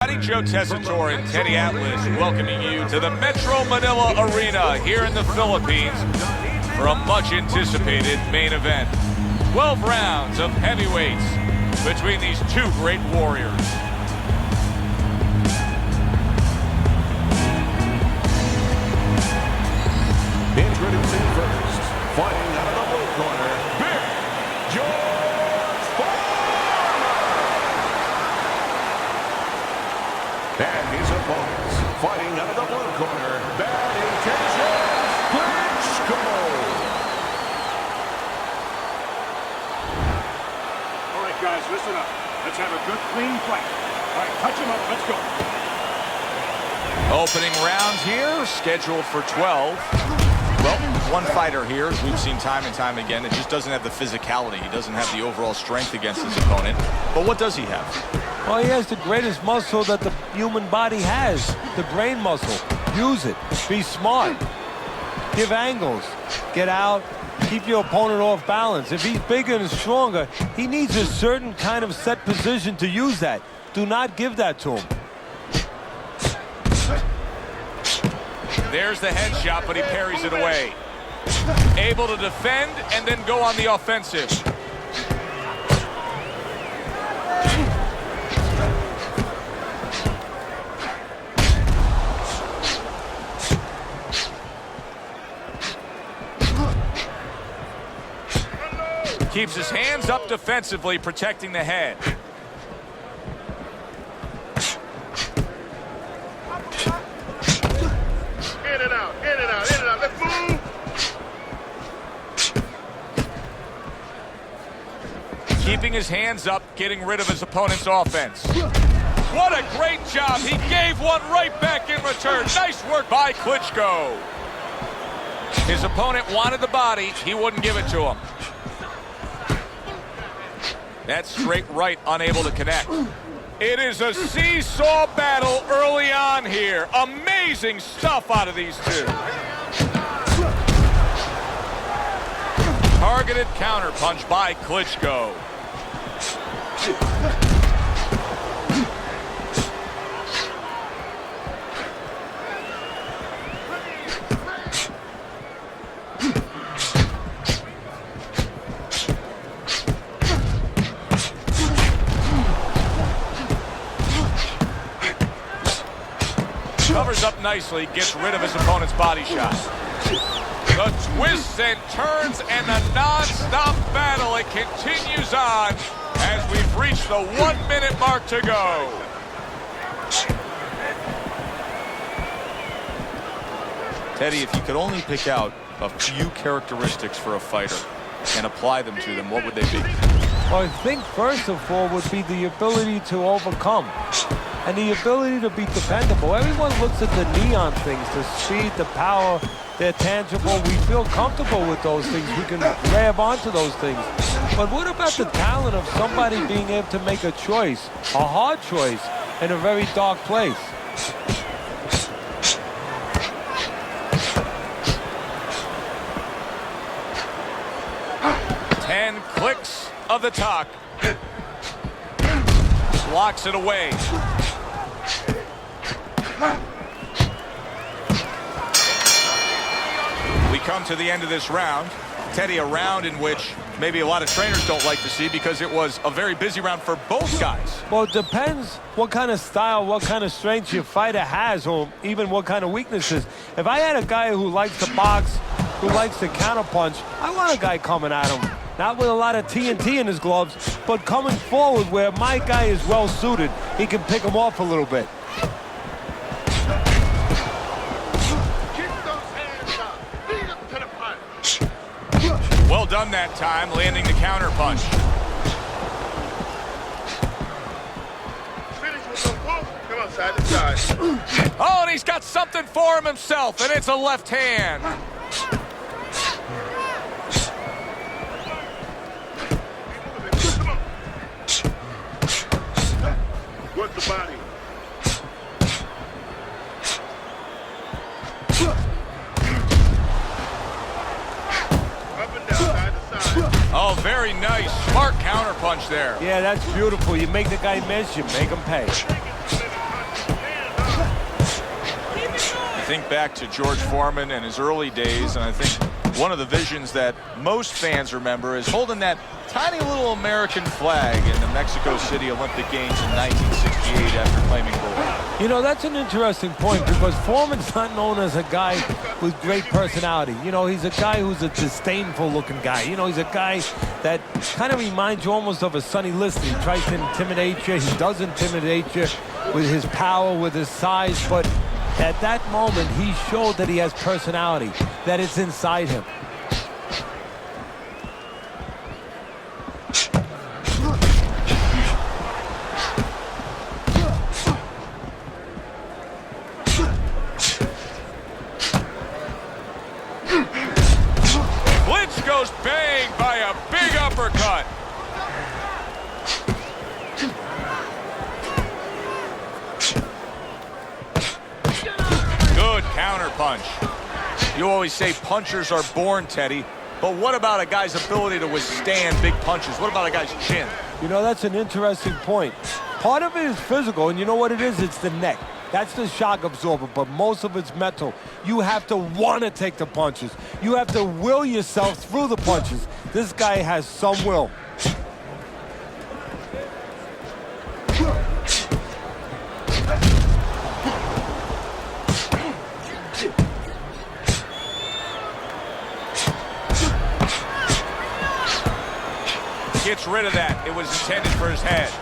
Joe Tessitore and Teddy Atlas welcoming you to the Metro Manila Arena here in the Philippines for a much-anticipated main event. 12 rounds of heavyweights between these two great warriors. Introducing first, fighting out of the blue corner, Big George Форман. And his opponents, fighting out of the blue corner, Bad Intentions, Klitschko. All right, guys, listen up. Let's have a good, clean fight. All right, touch him up. Let's go. Opening round here, scheduled for 12. Well, one fighter here, as we've seen time and time again, that just doesn't have the physicality. He doesn't have the overall strength against his opponent. But what does he have? Well, he has the greatest muscle that the human body has, the brain muscle. Use it. Be smart. Give angles. Get out. Keep your opponent off balance. If he's bigger and stronger, he needs a certain kind of set position to use that. Do not give that to him. There's the headshot, but he parries it away. Able to defend and then go on the offensive. Keeps his hands up defensively, protecting the head. In and out, in and out, in and out. Let's move. Keeping his hands up, getting rid of his opponent's offense. What a great job. He gave one right back in return. Nice work by Klitschko. His opponent wanted the body. He wouldn't give it to him. That straight right, unable to connect. It is a seesaw battle early on here. Amazing stuff out of these two. Targeted counterpunch by Klitschko. Covers up nicely, gets rid of his opponent's body shot. The twists and turns and the non-stop battle, it continues on as we've reached the 1 minute mark to go. Teddy, if you could only pick out a few characteristics for a fighter and apply them to them, what would they be? Well, I think first of all would be the ability to overcome. And the ability to be dependable. Everyone looks at the neon things, the speed, the power, they're tangible. We feel comfortable with those things. We can grab onto those things. But what about the talent of somebody being able to make a choice, a hard choice, in a very dark place? Ten clicks of the talk. Blocks it away. We come to the end of this round. Teddy, a round in which maybe a lot of trainers don't like to see because it was a very busy round for both guys. Well, it depends what kind of style, what kind of strength your fighter has, or even what kind of weaknesses. If I had a guy who likes to box, who likes to counterpunch, I want a guy coming at him. Not with a lot of TNT in his gloves, but coming forward where my guy is well suited. He can pick him off a little bit. Well done that time, landing the counter punch. Come on, side to side. Oh, and he's got something for him himself, and it's a left hand. Work the body. Up and down, side to side. Oh, very nice. Smart counterpunch there. Yeah, that's beautiful. You make the guy miss, you make him pay. think back to George Foreman and his early days, and I think one of the visions that most fans remember is holding that tiny little American flag in the Mexico City Olympic Games in 1968 after claiming gold. You know, that's an interesting point because Foreman's not known as a guy with great personality. You know, he's a guy who's a disdainful-looking guy. You know, he's a guy that kind of reminds you almost of a Sonny Liston. He tries to intimidate you. He does intimidate you with his power, with his size, but at that moment, he showed that he has personality, that it's inside him. Goes bang by a big uppercut. Good counter punch. You always say punchers are born, Teddy, but what about a guy's ability to withstand big punches? What about a guy's chin? You know, that's an interesting point. Part of it is physical, and you know what it is? It's the neck. That's the shock absorber, but most of it's mental. You have to want to take the punches. You have to will yourself through the punches. This guy has some will. Gets rid of that. It was intended for his head.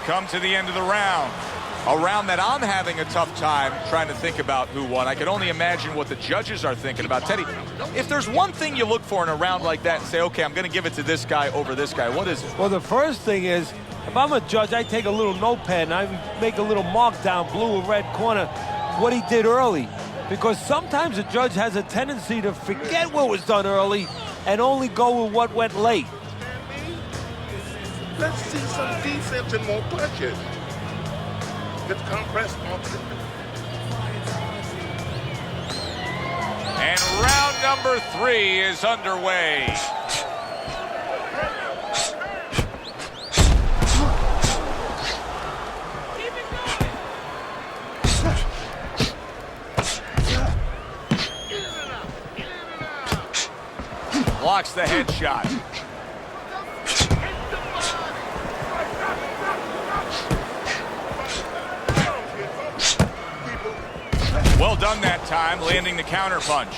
Come to the end of the round. A round that I'm having a tough time trying to think about who won. I can only imagine what the judges are thinking about. Teddy, if there's one thing you look for in a round like that and say, okay, I'm going to give it to this guy over this guy, what is it? Well, the first thing is, if I'm a judge, I take a little notepad and I make a little mark down, blue or red corner, what he did early. Because sometimes a judge has a tendency to forget what was done early and only go with what went late. Let's see some defense and more punches. Let's compress on it. And round number 3 is underway. Blocks the headshot. Well done that time, landing the counter punch.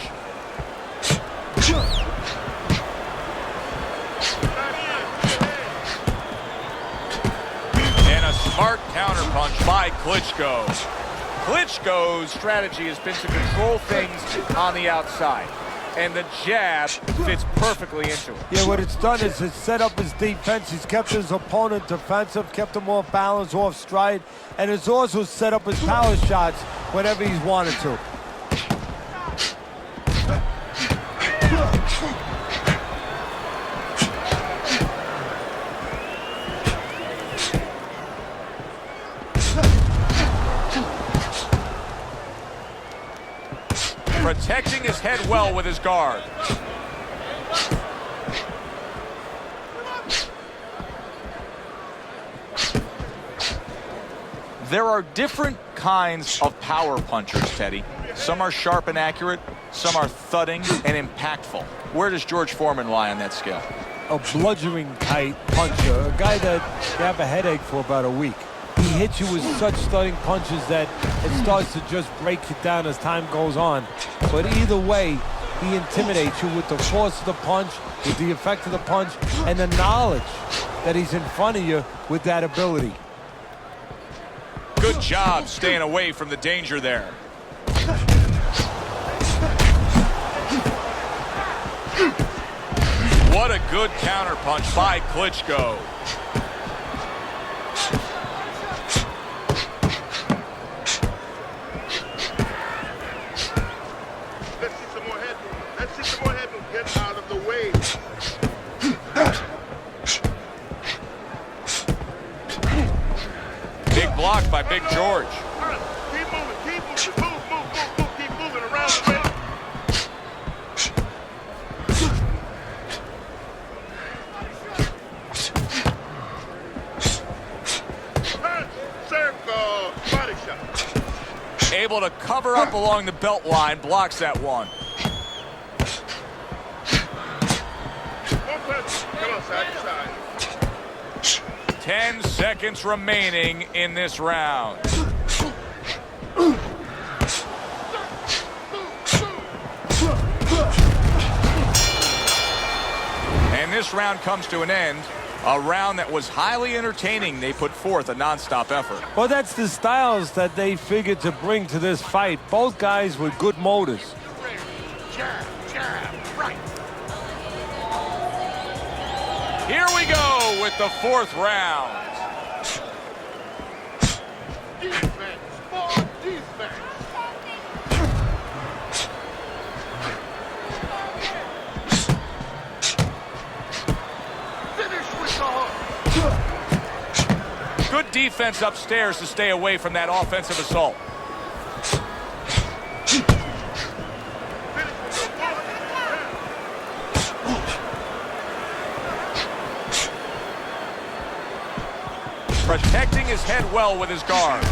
And a smart counter punch by Klitschko. Klitschko's strategy has been to control things on the outside, and the jab fits perfectly into it. Yeah, what it's done is it's set up his defense. He's kept his opponent defensive, kept him off balance, off stride, and it's also set up his power shots whenever he's wanted to. Protecting his head well with his guard. There are different kinds of power punchers, Teddy. Some are sharp and accurate, some are thudding and impactful. Where does George Foreman lie on that scale? A bludgeoning tight puncher, a guy that you have a headache for about a week. He hits you with such thudding punches that it starts to just break you down as time goes on. But either way, he intimidates you with the force of the punch, with the effect of the punch, and the knowledge that he's in front of you with that ability. Good job staying away from the danger there. What a good counter punch by Klitschko. Let's see some more headroom. Let's see some more headroom. Get out of the way. Big block by Big George. Keep moving, keep moving. Move, keep moving. shot. Able to cover up along the belt line, blocks that one. Come on, side to side. 10 seconds remaining in this round. And this round comes to an end. A round that was highly entertaining. They put forth a non-stop effort. Well, that's the styles that they figured to bring to this fight. Both guys with good motors. Jab, jab, right. Here we go with the fourth round. Defense, more defense. Finish with the hook. Good defense upstairs to stay away from that offensive assault. Protecting his head well with his guard.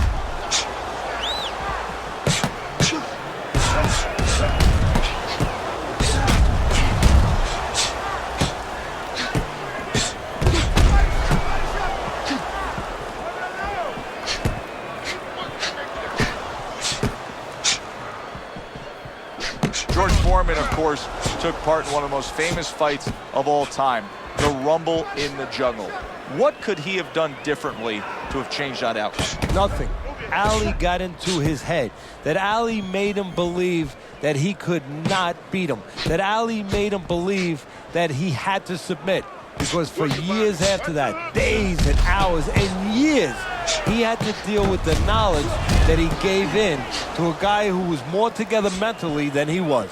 George Foreman, of course, took part in one of the most famous fights of all time, the Rumble in the Jungle. What could he have done differently to have changed that outcome? Nothing. Ali got into his head. That Ali made him believe that he could not beat him. That Ali made him believe that he had to submit. Because for years after that, days and hours and years, he had to deal with the knowledge that he gave in to a guy who was more together mentally than he was.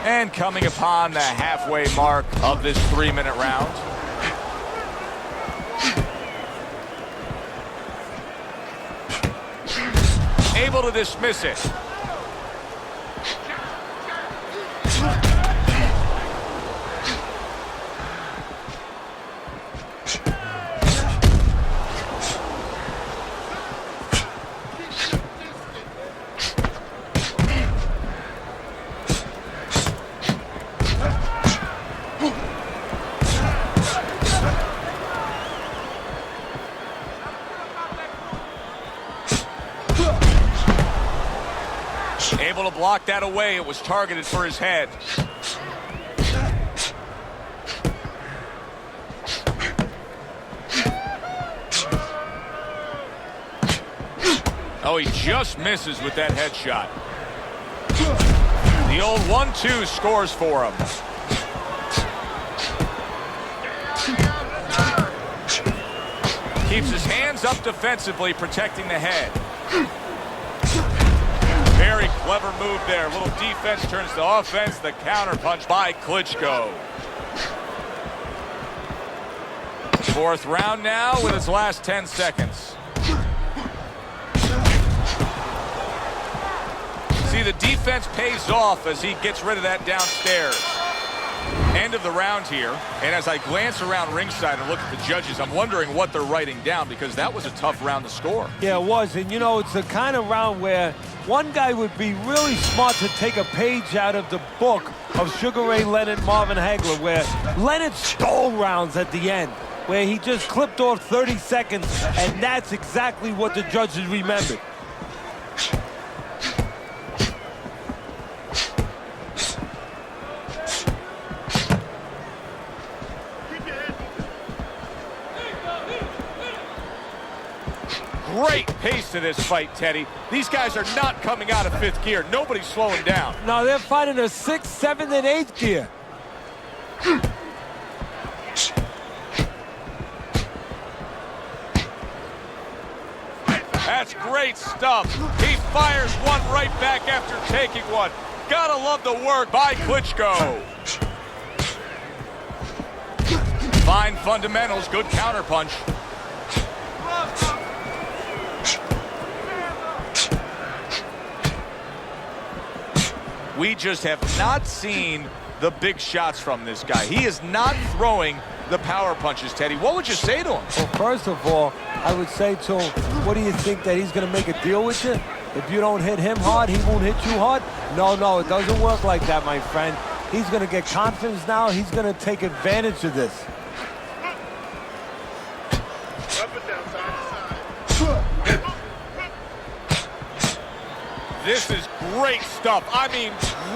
And coming upon the halfway mark of this 3-minute round. Able to dismiss it. Able to block that away. It was targeted for his head. Oh, he just misses with that headshot. The old 1-2 scores for him. Keeps his hands up defensively, protecting the head. Very clever move there. A little defense turns to offense. The counter punch by Klitschko. Fourth round now with its last 10 seconds. See, the defense pays off as he gets rid of that downstairs. End of the round here. And as I glance around ringside and look at the judges, I'm wondering what they're writing down, because that was a tough round to score. Yeah, it was. And, you know, it's the kind of round where one guy would be really smart to take a page out of the book of Sugar Ray Leonard, Marvin Hagler, where Leonard stole rounds at the end, where he just clipped off 30 seconds, and that's exactly what the judges remembered. Great pace to this fight, Teddy. These guys are not coming out of fifth gear. Nobody's slowing down. No, they're fighting a 6th, 7th, and 8th gear. That's great stuff. He fires one right back after taking one. Gotta love the work by Klitschko. Fine fundamentals, good counterpunch. We just have not seen the big shots from this guy. He is not throwing the power punches, Teddy. What would you say to him? Well, first of all, I would say to him, what do you think, that he's going to make a deal with you? If you don't hit him hard, he won't hit you hard? No, it doesn't work like that, my friend. He's going to get confidence now. He's going to take advantage of this. Up and down, side to side. This is great stuff. I mean,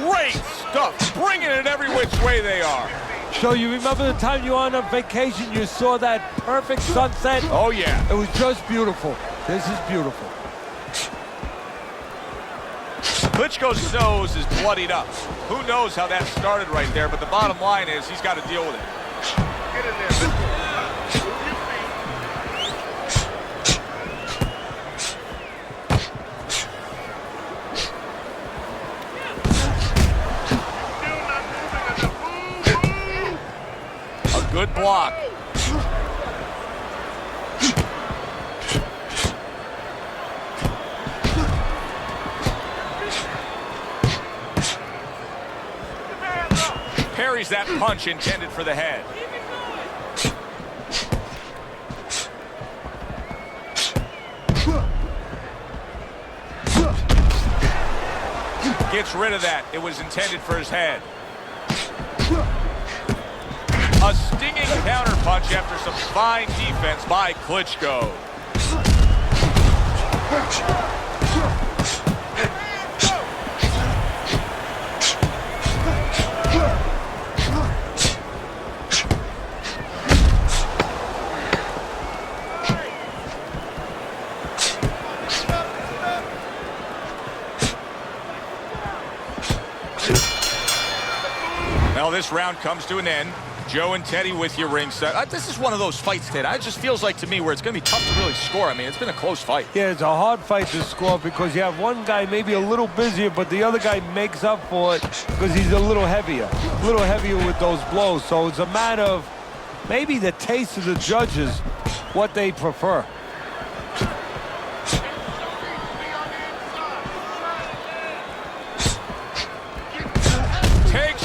great stuff. Bringing it every which way they are. So you remember the time you were on a vacation, you saw that perfect sunset? Oh, yeah. It was just beautiful. This is beautiful. Klitschko's nose is bloodied up. Who knows how that started right there, but the bottom line is he's got to deal with it. Get in there, Victor. Move your feet. Still not moving enough. Move. A good block. Parries that punch intended for the head. Gets rid of that. It was intended for his head. A stinging counter punch after some fine defense by Klitschko. Well, this round comes to an end. Joe and Teddy with you ringside. This is one of those fights, Ted. It just feels like to me where it's going to be tough to really score. I mean, it's been a close fight. Yeah, it's a hard fight to score because you have one guy maybe a little busier, but the other guy makes up for it because he's a little heavier with those blows. So it's a matter of maybe the taste of the judges, what they prefer.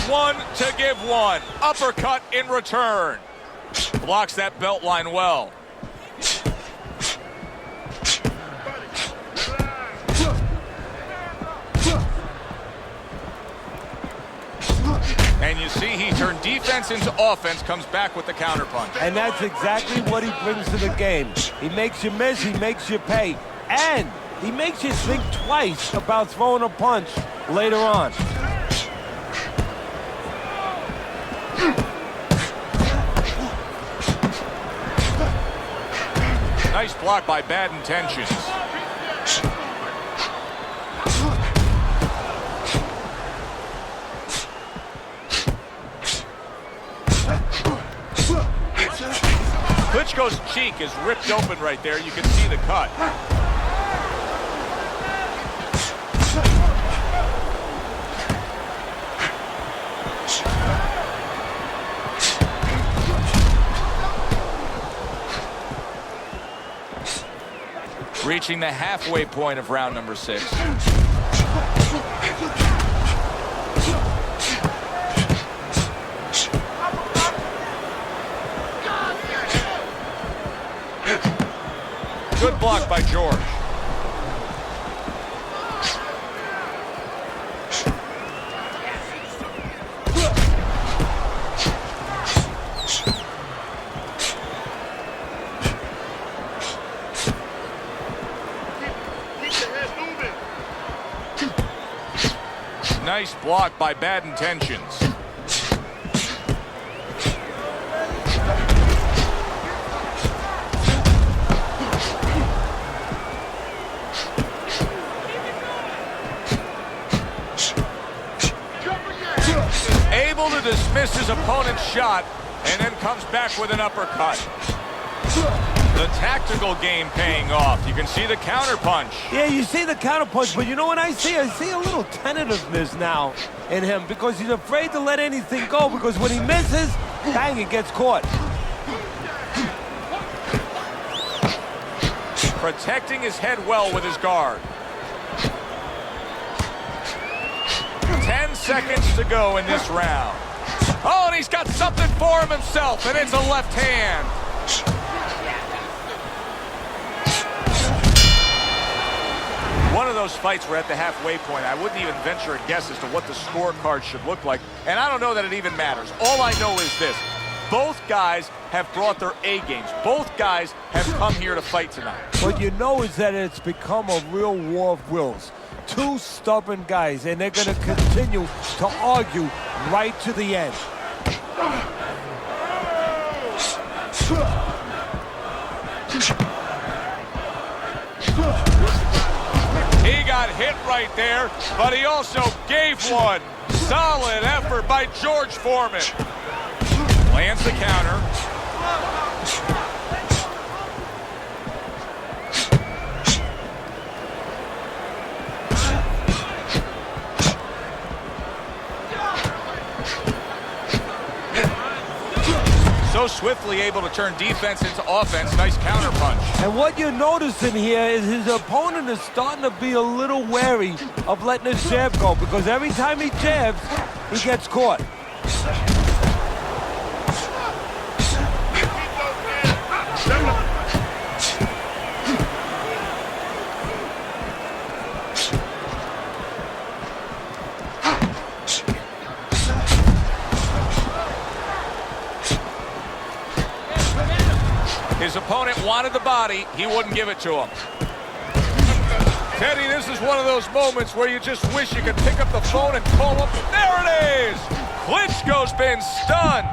One to give one. Uppercut in return. Blocks that belt line well. And you see he turned defense into offense, comes back with the counterpunch. And that's exactly what he brings to the game. He makes you miss, he makes you pay. And he makes you think twice about throwing a punch later on. Nice block by Bad Intentions. Klitschko's cheek is ripped open right there. You can see the cut. Reaching the halfway point of round number 6. Good block by George. Nice block by Bad Intentions. Able to dismiss his opponent's shot and then comes back with an uppercut. The tactical game paying off. You can see the counter punch. Yeah, you see the counter punch, but you know what I see? I see a little tentativeness now in him because he's afraid to let anything go because when he misses, bang, it gets caught. Protecting his head well with his guard. 10 seconds to go in this round. Oh, and he's got something for him himself, and it's a left hand. One of those fights were at the halfway point. I wouldn't even venture a guess as to what the scorecard should look like, and I don't know that it even matters. All I know is this. Both guys have brought their A games. Both guys have come here to fight tonight. What you know is that it's become a real war of wills. Two stubborn guys, and they're going to continue to argue right to the end. He got hit right there, but he also gave one. Solid effort by George Foreman. Lands the counter. So swiftly able to turn defense into offense. Nice counter punch. And what you're noticing here is his opponent is starting to be a little wary of letting his jab go, because every time he jabs, he gets caught. His opponent wanted the body. He wouldn't give it to him. Teddy, this is one of those moments where you just wish you could pick up the phone and call up. There it is! Klitschko's been stunned.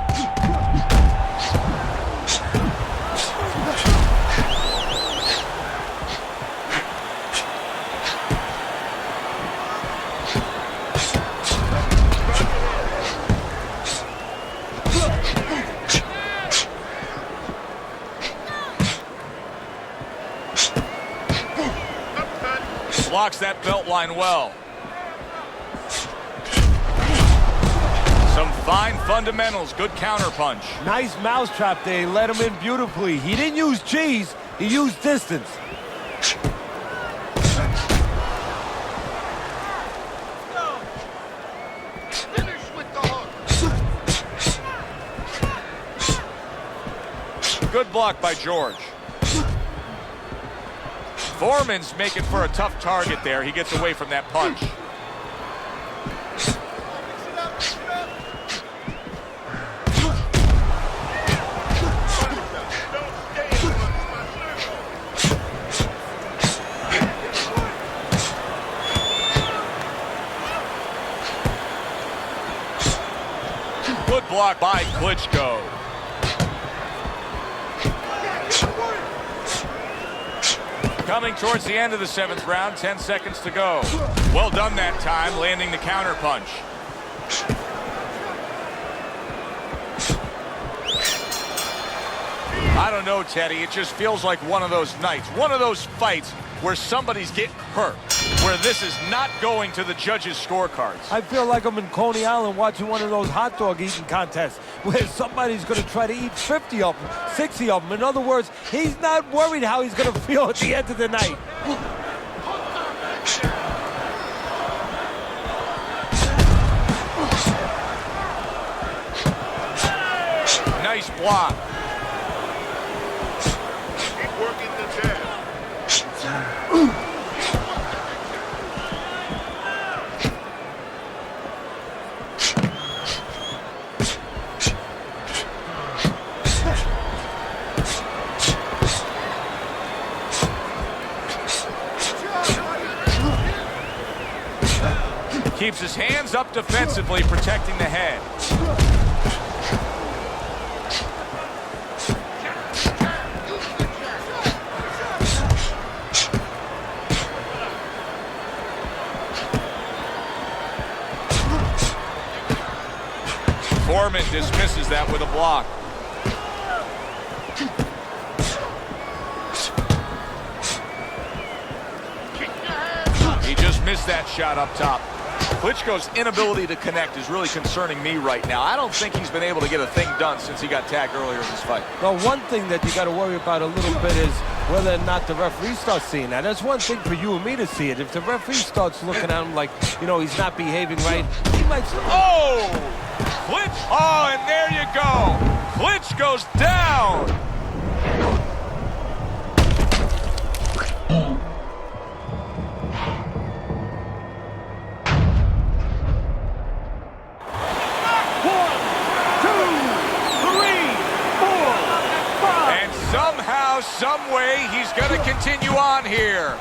Blocks that belt line well. Some fine fundamentals. Good counter punch. Nice mousetrap there. He let him in beautifully. He didn't use cheese. He used distance. Good block by George. Foreman's making for a tough target there. He gets away from that punch. Good block by Klitschko. Coming towards the end of the 7th round, 10 seconds to go. Well done that time, landing the counter punch. I don't know, Teddy. It just feels like one of those nights, one of those fights where somebody's getting hurt, where this is not going to the judges' scorecards. I feel like I'm in Coney Island watching one of those hot dog eating contests where somebody's going to try to eat 50 of them, 60 of them. In other words, he's not worried how he's going to feel at the end of the night. Nice block. Keep working the jab. Keeps his hands up defensively, protecting the head. Foreman dismisses that with a block. He just missed that shot up top. Klitschko's inability to connect is really concerning me right now. I don't think he's been able to get a thing done since he got tagged earlier in this fight. Well, one thing that you got to worry about a little bit is whether or not the referee starts seeing that. That's one thing for you and me to see it. If the referee starts looking at him like, you know, he's not behaving right, he might... Oh! Oh, and there you go. Klitschko's down. Somehow, some way, he's going to continue on here.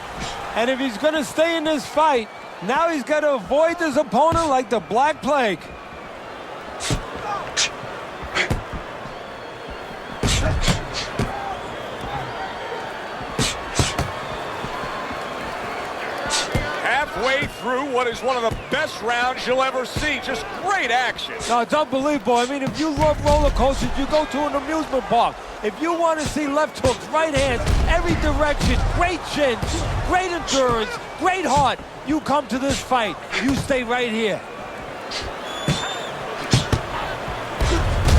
And if he's going to stay in this fight, now he's got to avoid his opponent like the Black Plague. Halfway through what is one of the best rounds you'll ever see. Just great action. No, it's unbelievable. I mean, if you love roller coasters, you go to an amusement park. If you want to see left hooks, right hands, every direction, great chins, great endurance, great heart, you come to this fight. You stay right here.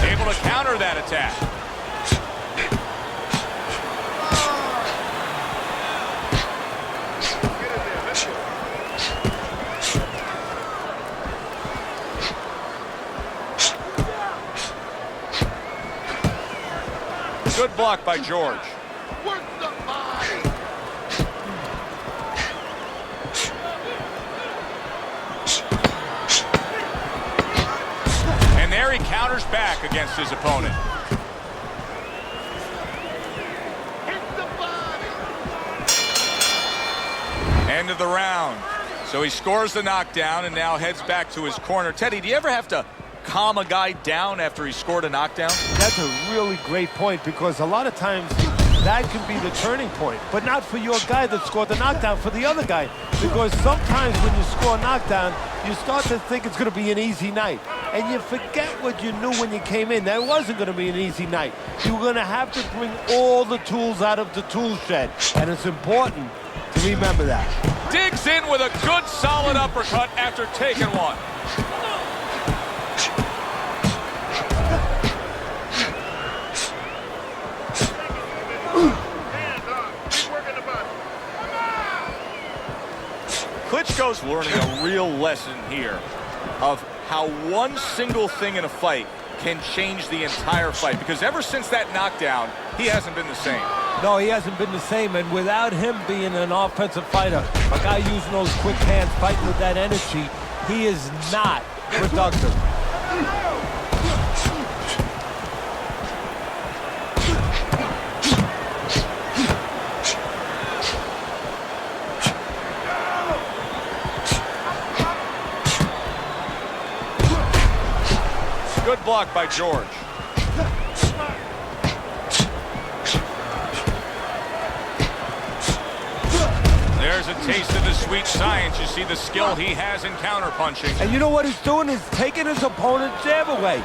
Able to counter that attack. Good block by George. Work the body. And there he counters back against his opponent. Hit the body. End of the round. So he scores the knockdown and now heads back to his corner. Teddy, do you ever have to calm a guy down after he scored a knockdown? That's a really great point, because a lot of times that can be the turning point, but not for your guy that scored the knockdown, for the other guy, because sometimes when you score a knockdown, you start to think it's going to be an easy night, and you forget what you knew when you came in. That it wasn't going to be an easy night. You were going to have to bring all the tools out of the tool shed, and it's important to remember that. Digs in with a good solid uppercut after taking one. Klitschko's learning a real lesson here of how one single thing in a fight can change the entire fight, because ever since that knockdown, he hasn't been the same. No, he hasn't been the same, and without him being an offensive fighter, a guy using those quick hands, fighting with that energy, he is not productive. Good block by George. There's a taste of the sweet science. You see the skill he has in counterpunching. And you know what he's doing? He's taking his opponent's jab away.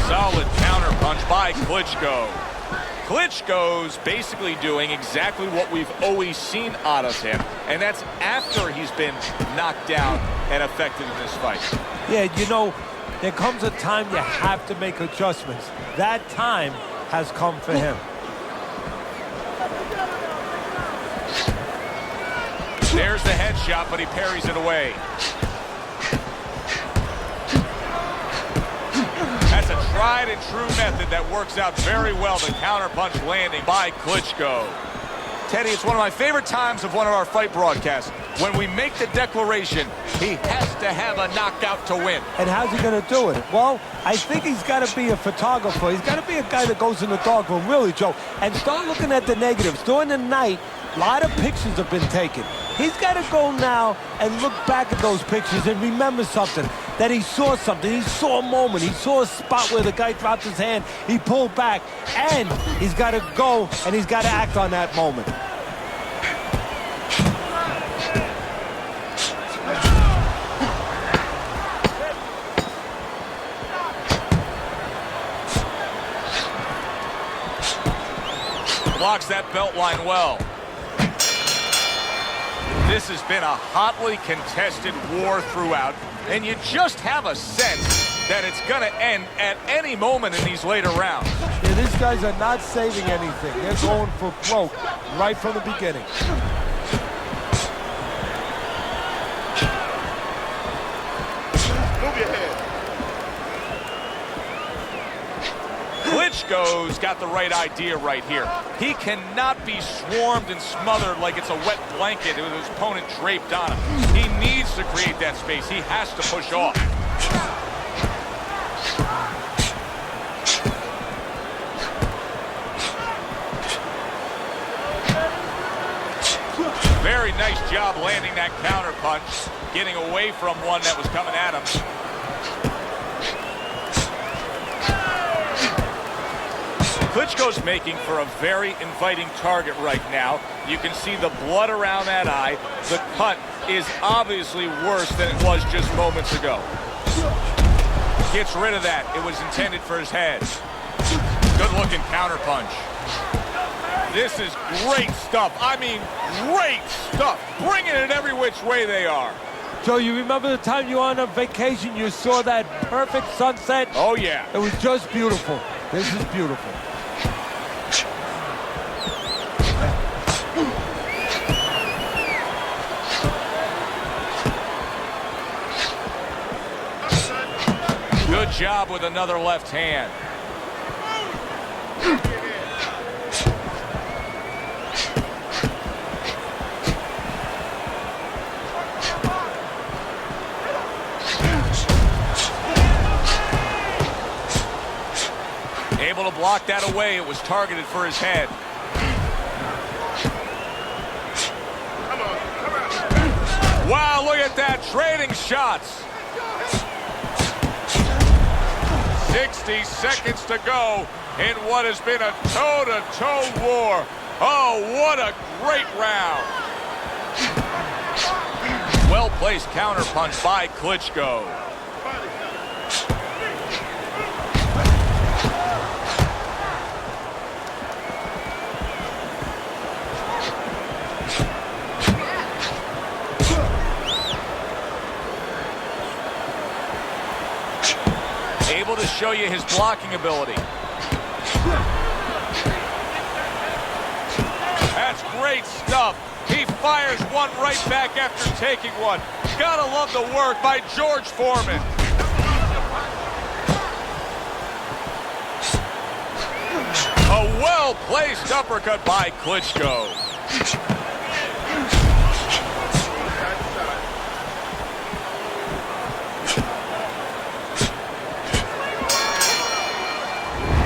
Solid counterpunch by Klitschko. Klitschko's basically doing exactly what we've always seen out of him, and that's after he's been knocked down and affected in this fight. Yeah, you know, there comes a time you have to make adjustments. That time has come for him. There's the headshot, but he parries it away. That's a tried and true method that works out very well, the counterpunch landing by Klitschko. Teddy, it's one of my favorite times of one of our fight broadcasts. When we make the declaration, he has to have a knockout to win. And how's he going to do it? Well, I think he's got to be a photographer. He's got to be a guy that goes in the darkroom, really, Joe, and start looking at the negatives. During the night, a lot of pictures have been taken. He's got to go now and look back at those pictures and remember something, that he saw something. He saw a moment. He saw a spot where the guy dropped his hand. He pulled back, and he's got to go, and he's got to act on that moment. Blocks that belt line well. This has been a hotly contested war throughout, and you just have a sense that it's going to end at any moment in these later rounds. Yeah, these guys are not saving anything. They're going for broke right from the beginning. Move your head. Klitschko's got the right idea right here. He cannot be swarmed and smothered like it's a wet blanket with his opponent draped on him. He needs to create that space. He has to push off. Very nice job landing that counter punch, getting away from one that was coming at him. Klitschko's making for a very inviting target right now. You can see the blood around that eye. The cut is obviously worse than it was just moments ago. Gets rid of that. It was intended for his head. Good looking counter punch. This is great stuff. I mean, great stuff. Bringing it every which way they are. Joe, you remember the time you were on a vacation, you saw that perfect sunset? Oh, yeah. It was just beautiful. This is beautiful. Good job with another left hand. Able to block that away. It was targeted for his head. Wow, look at that. Trading shots. 60 seconds to go in what has been a toe-to-toe war. Oh, what a great round. Well-placed counterpunch by Klitschko. Able to show you his blocking ability. That's great stuff. He fires one right back after taking one. Gotta love the work by George Foreman. A well-placed uppercut by Klitschko.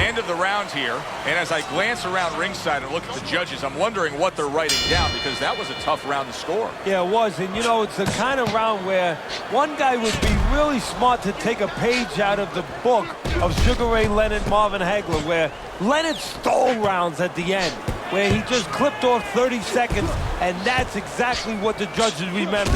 End of the round here, and as I glance around ringside and look at the judges, I'm wondering what they're writing down, because that was a tough round to score. Yeah, it was, and you know, it's the kind of round where one guy would be really smart to take a page out of the book of Sugar Ray Leonard, Marvin Hagler, where Leonard stole rounds at the end, where he just clipped off 30 seconds, and that's exactly what the judges remembered.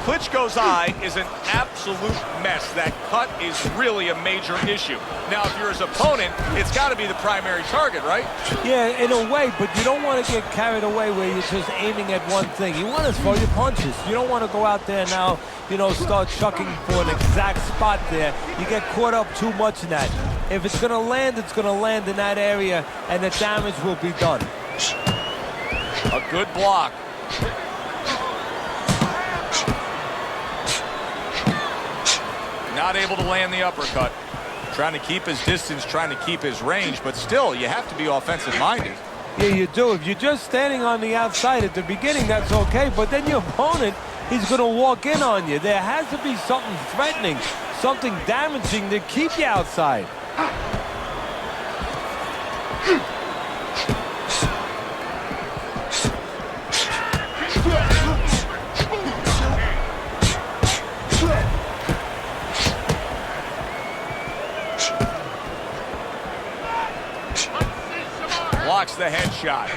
Klitschko's eye is an absolute mess. That cut is really a major issue. Now, if you're his opponent, it's got to be the primary target, right? Yeah, in a way, but you don't want to get carried away where you're just aiming at one thing. You want to throw your punches. You don't want to go out there now, you know, start chucking for an exact spot there. You get caught up too much in that. If it's going to land, it's going to land in that area, and the damage will be done. A good block. Not able to land the uppercut. Trying to keep his distance, trying to keep his range, but still, you have to be offensive-minded. Yeah, you do. If you're just standing on the outside at the beginning, that's okay, but then your opponent, he's going to walk in on you. There has to be something threatening, something damaging to keep you outside. Blocks the headshot.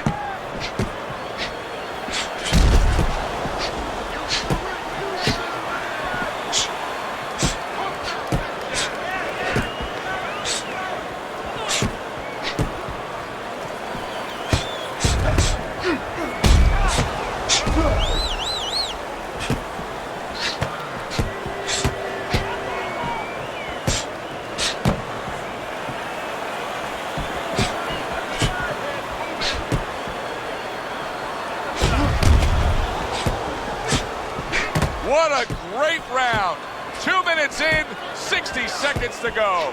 What a great round. 2 minutes in, 60 seconds to go.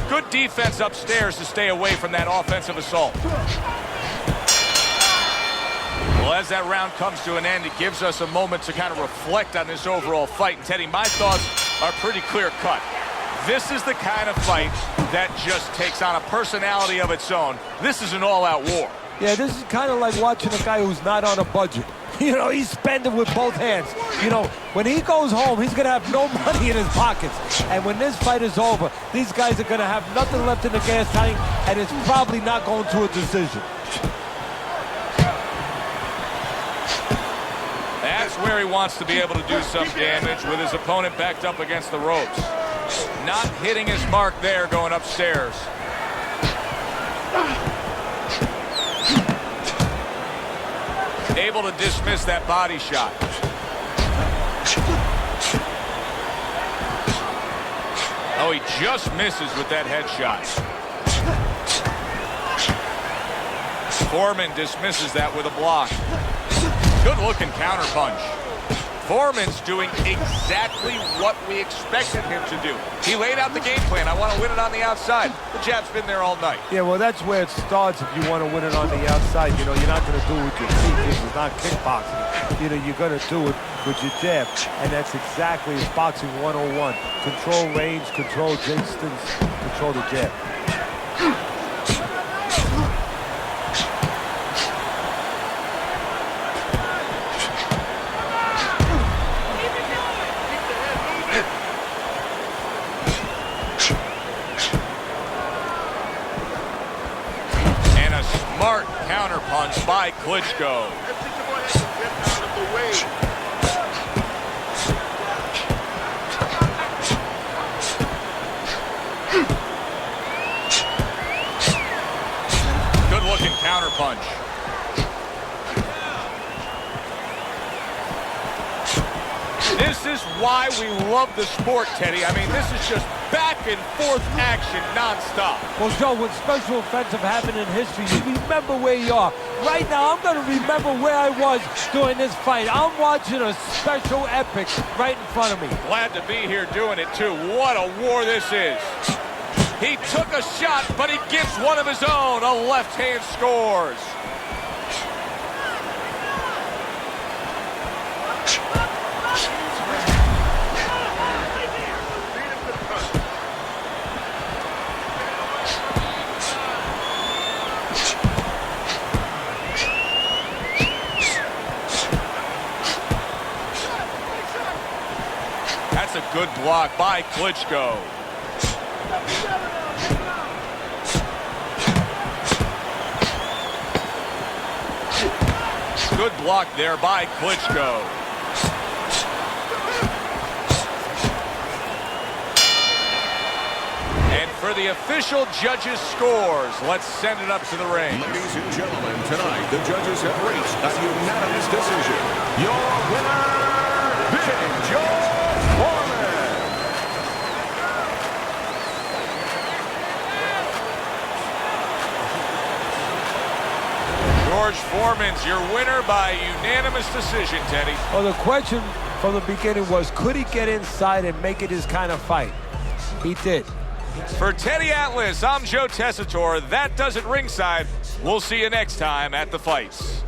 Good defense upstairs to stay away from that offensive assault. Well, as that round comes to an end, it gives us a moment to kind of reflect on this overall fight. And Teddy, my thoughts are pretty clear-cut. This is the kind of fight that just takes on a personality of its own. This is an all-out war. Yeah, this is kind of like watching a guy who's not on a budget. You know, he's spending with both hands. You know, when he goes home, he's going to have no money in his pockets. And when this fight is over, these guys are going to have nothing left in the gas tank, and it's probably not going to a decision. That's where he wants to be able to do some damage with his opponent backed up against the ropes. Not hitting his mark there going upstairs. Able to dismiss that body shot. Oh, he just misses with that headshot. Foreman dismisses that with a block. Good-looking counterpunch. Foreman's doing exactly what we expected him to do. He laid out the game plan. I want to win it on the outside. The jab's been there all night. Yeah, well, that's where it starts if you want to win it on the outside. You know, you're not going to do it with your feet. This is not kickboxing. You know, you're going to do it with your jab. And that's exactly it's boxing 101. Control range, control distance, control the jab. Smart counterpunch by Klitschko. Good-looking counterpunch. This is why we love the sport, Teddy. I mean, this is just back and forth action nonstop. Well, Joe, with special offensive happened in history, you remember where you are. Right now, I'm going to remember where I was during this fight. I'm watching a special epic right in front of me. Glad to be here doing it, too. What a war this is. He took a shot, but he gives one of his own. A left hand scores. That's a good block by Klitschko. Good block there by Klitschko. And for the official judges' scores, let's send it up to the ring. Ladies and gentlemen, tonight the judges have reached a unanimous decision. Your winner, Big George Форман. George Foreman's your winner by unanimous decision, Teddy. Well, the question from the beginning was, could he get inside and make it his kind of fight? He did. For Teddy Atlas, I'm Joe Tessitore. That does it ringside. We'll see you next time at the fights.